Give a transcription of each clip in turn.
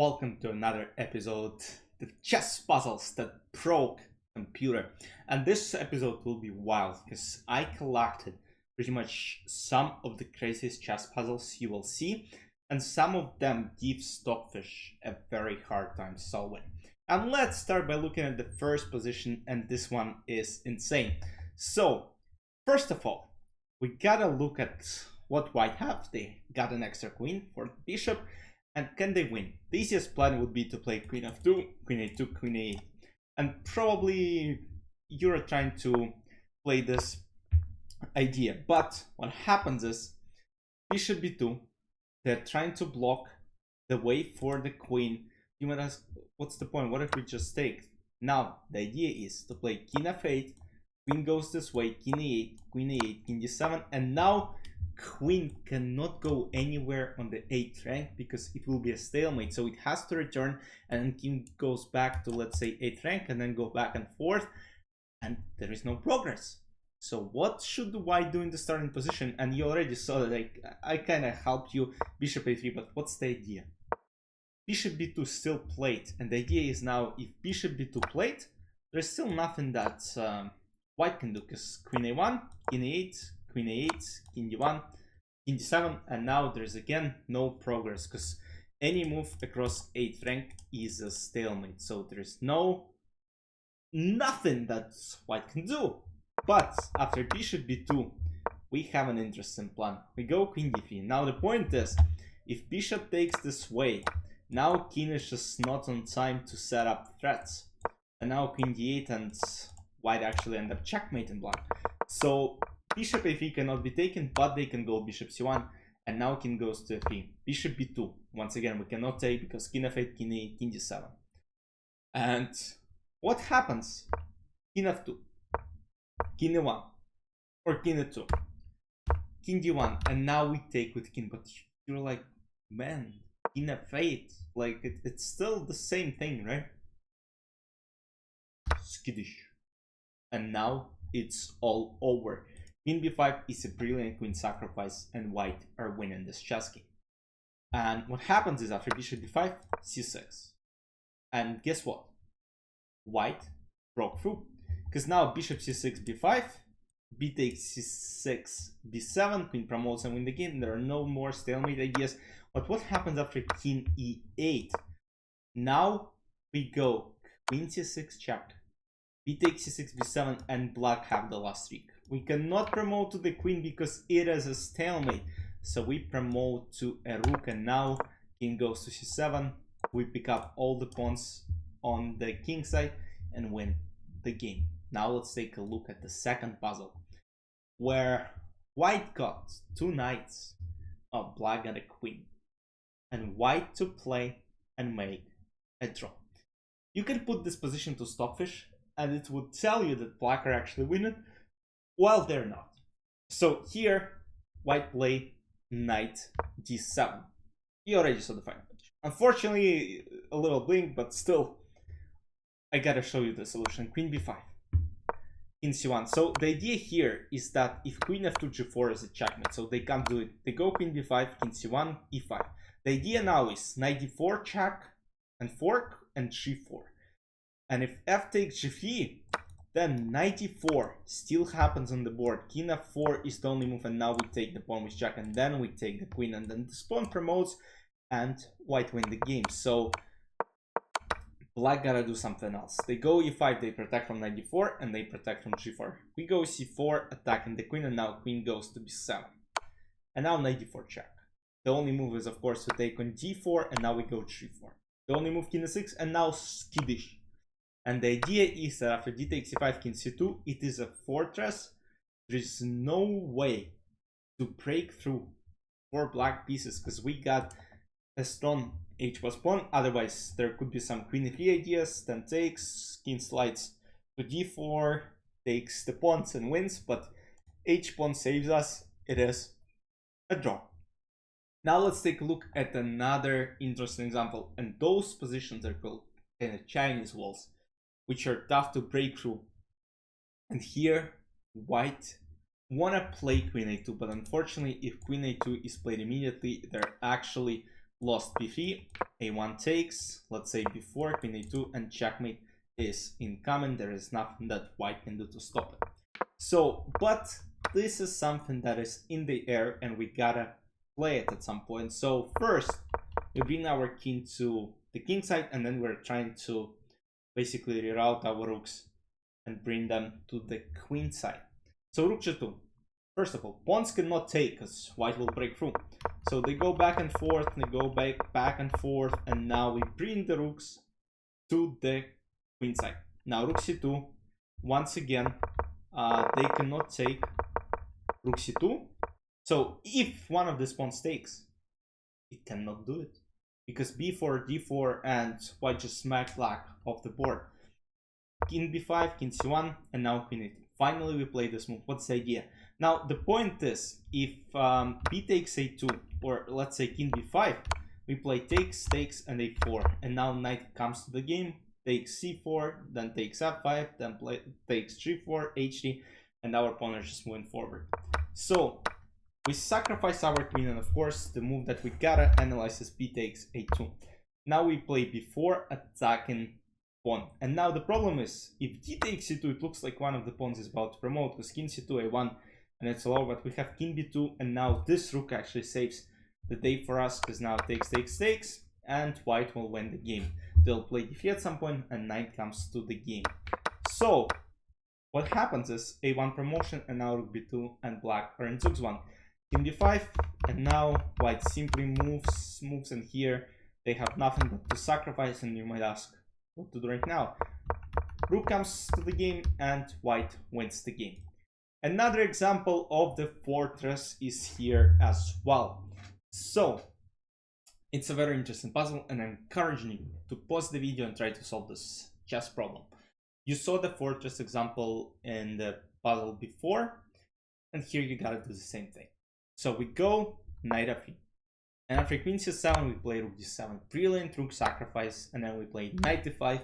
Welcome to another episode, the chess puzzles that broke computer. And this episode will be wild because I collected pretty much some of the craziest chess puzzles you will see, and some of them give Stockfish a very hard time solving. And let's start by looking at the first position, and this one is insane. So, first of all, we gotta look at what white have. They got an extra queen for the bishop. And can they win? The easiest plan would be to play queen f2, queen a2, queen a8. And probably you're trying to play this idea. But what happens is bishop b2, they're trying to block the way for the queen. You might ask, what's the point? What if we just take? Now, the idea is to play king f8, queen goes this way, king a8, queen a8, king d7, and now queen cannot go anywhere on the 8th rank because it will be a stalemate, so it has to return, and then king goes back to, let's say, 8th rank and then go back and forth, and there is no progress. So what should the white do in the starting position? And you already saw that I kind of helped you, bishop a3, but what's the idea? Bishop b2 still played, and the idea is now if bishop b2 played, there's still nothing that white can do, because queen a1, king a8, queen a8, king d1, king d7, and now there's again no progress because any move across 8th rank is a stalemate, so there's nothing that white can do. But after bishop b2 we have an interesting plan. We go queen d3. Now the point is, if bishop takes this way, now king is just not on time to set up threats, and now queen d8 and white actually end up checkmating black. So bishop a3 cannot be taken, but they can go bishop c1, and now king goes to f3. Bishop b2, once again, we cannot take because king f8, king a8, king d7. And what happens? King f2, king a1, or king a2, king d1, and now we take with king, but you're like, man, king f8, like it's still the same thing, right? Skittish. And now it's all over. Queen b5 is a brilliant queen sacrifice, and white are winning this chess game. And what happens is after bishop b5, c6. And guess what? White broke through. Because now bishop c6, b5, b takes c6, b7, queen promotes and win the game. There are no more stalemate ideas. But what happens after king e8? Now we go queen c6 check, b takes c6, b7, and black have the last streak. We cannot promote to the queen because it is a stalemate. So we promote to a rook, and now king goes to c7. We pick up all the pawns on the king side and win the game. Now let's take a look at the second puzzle, where white got two knights, black got a queen, and white to play and make a draw. You can put this position to Stockfish, and it would tell you that black are actually winning. Well, they're not. So here, white play knight d7. You already saw the final position. Unfortunately, a little blink, but still, I gotta show you the solution. Queen b5, king c1. So the idea here is that if queen f2 g4 is a checkmate, so they can't do it. They go queen b5, king c1, e5. The idea now is knight d4 check and fork and g4. And if f takes g3, then knight e4 still happens on the board. King f4 is the only move, and now we take the pawn with check, and then we take the queen, and then this pawn promotes, and white win the game. So black gotta do something else. They go e5, they protect from knight d4, and they protect from g4. We go c4, attacking the queen, and now queen goes to b7. And now knight d4 check. The only move is, of course, to take on d4, and now we go g4. The only move, king e6, and now skittish. And the idea is that after d takes c5, king c2, it is a fortress. There is no way to break through 4 black pieces because we got a strong h plus pawn. Otherwise, there could be some queen e3 ideas, then takes, king slides to d4, takes the pawns and wins, but h pawn saves us. It is a draw. Now let's take a look at another interesting example, and those positions are called Chinese walls, which are tough to break through. And here, white wanna play queen a2, but unfortunately, if queen a2 is played immediately, they're actually lost b3, a1 takes, let's say before queen a2, and checkmate is incoming. There is nothing that white can do to stop it. So, but this is something that is in the air and we gotta play it at some point. So first, we bring our king to the king side, and then we're trying to basically reroute our rooks and bring them to the queen side. So rook g2. First of all, pawns cannot take because white will break through. So they go back and forth, they go back and forth, and now we bring the rooks to the queen side. Now rook c2, once again, they cannot take rook c2. So if one of these pawns takes, it cannot do it, because b4, d4, and white just smacked black off the board. King b5, king c1, and now queen a2. Finally, we play this move. What's the idea? Now, the point is, if b takes a2, or let's say king b5, we play takes, takes, and a4. And now knight comes to the game, takes c4, then takes f5, then takes g4, h3, and our pawn is just moving forward. So, we sacrifice our queen, and of course, the move that we gotta analyze is b takes a2. Now we play b4, attacking pawn. And now the problem is, if d takes c2, it looks like one of the pawns is about to promote, because king c2, a1, and it's low, but we have king b2, and now this rook actually saves the day for us, because now takes, takes, takes, and white will win the game. They'll play d3 at some point, and knight comes to the game. So, what happens is a1 promotion, and now rook b2, and black are in zugzwang 1. King b5, and now white simply moves, and here they have nothing but to sacrifice, and you might ask, what to do right now? Rook comes to the game, and white wins the game. Another example of the fortress is here as well. So, it's a very interesting puzzle, and I'm encouraging you to pause the video and try to solve this chess problem. You saw the fortress example in the puzzle before, and here you gotta do the same thing. So we go knight f3, and after queen c7 we play rook d7, brilliant rook sacrifice, and then we play knight d5,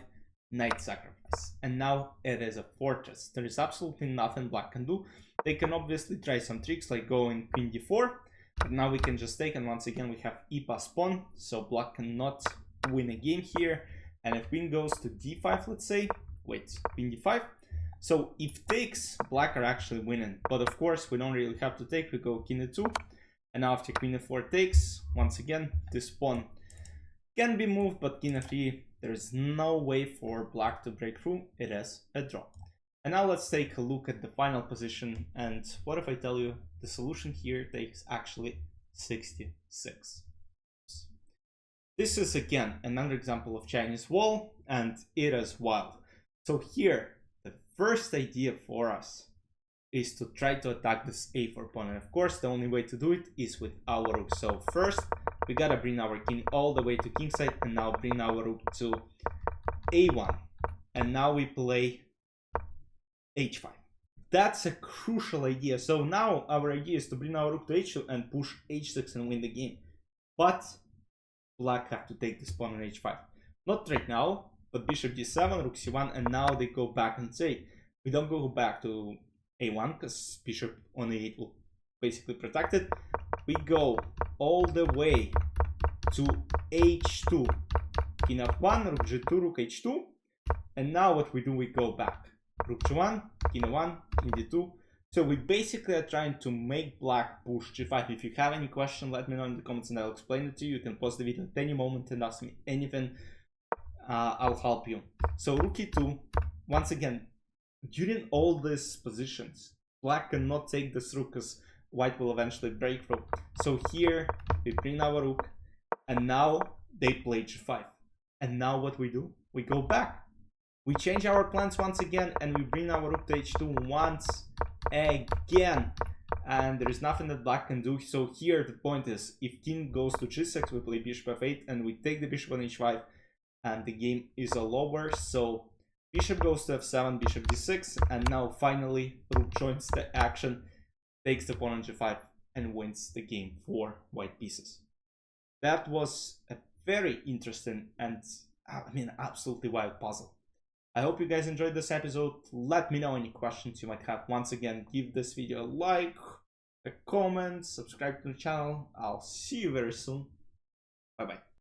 knight sacrifice, and now it is a fortress. There is absolutely nothing black can do. They can obviously try some tricks like going queen d4, but now we can just take, and once again we have e pass pawn, so black cannot win a game here. And if queen goes to d5, let's say, wait, queen d5, so if takes, black are actually winning, but of course we don't really have to take. We go king e2, and now after queen e4 takes, once again this pawn can be moved, but king e3, there is no way for black to break through. It is a draw. And now let's take a look at the final position, and what if I tell you the solution here takes actually 66. This is again another example of Chinese wall, and it is wild. So here the first idea for us is to try to attack this a4 pawn, and of course the only way to do it is with our rook. So first we gotta bring our king all the way to kingside, and now bring our rook to a1, and now we play h5. That's a crucial idea. So now our idea is to bring our rook to h2 and push h6 and win the game, but black have to take this pawn on h5. Not right now, but bishop d7, rook c1, and now they go back and say, we don't go back to a1 because bishop on a8 will basically protect it. We go all the way to h2, king f1, rook g2, rook h2, and now what we do, we go back, rook g1, king a1, king d2. So we basically are trying to make black push g5. If you have any question, let me know in the comments and I'll explain it to you. You can pause the video at any moment and ask me anything. I'll help you. So rook e2, once again, during all these positions, black cannot take this rook because white will eventually break through. So here we bring our rook, and now they play g5. And now what we do? We go back. We change our plans once again, and we bring our rook to h2 once again. And there is nothing that black can do. So here the point is, if king goes to g6, we play bishop f8, and we take the bishop on h5, and the game is all over. So bishop goes to f7, bishop d6, and now finally rook joins the action, takes the pawn on g5, and wins the game for white pieces. That was a very interesting and, I mean, absolutely wild puzzle. I hope you guys enjoyed this episode. Let me know any questions you might have. Once again, give this video a like, a comment, subscribe to the channel. I'll see you very soon. Bye bye.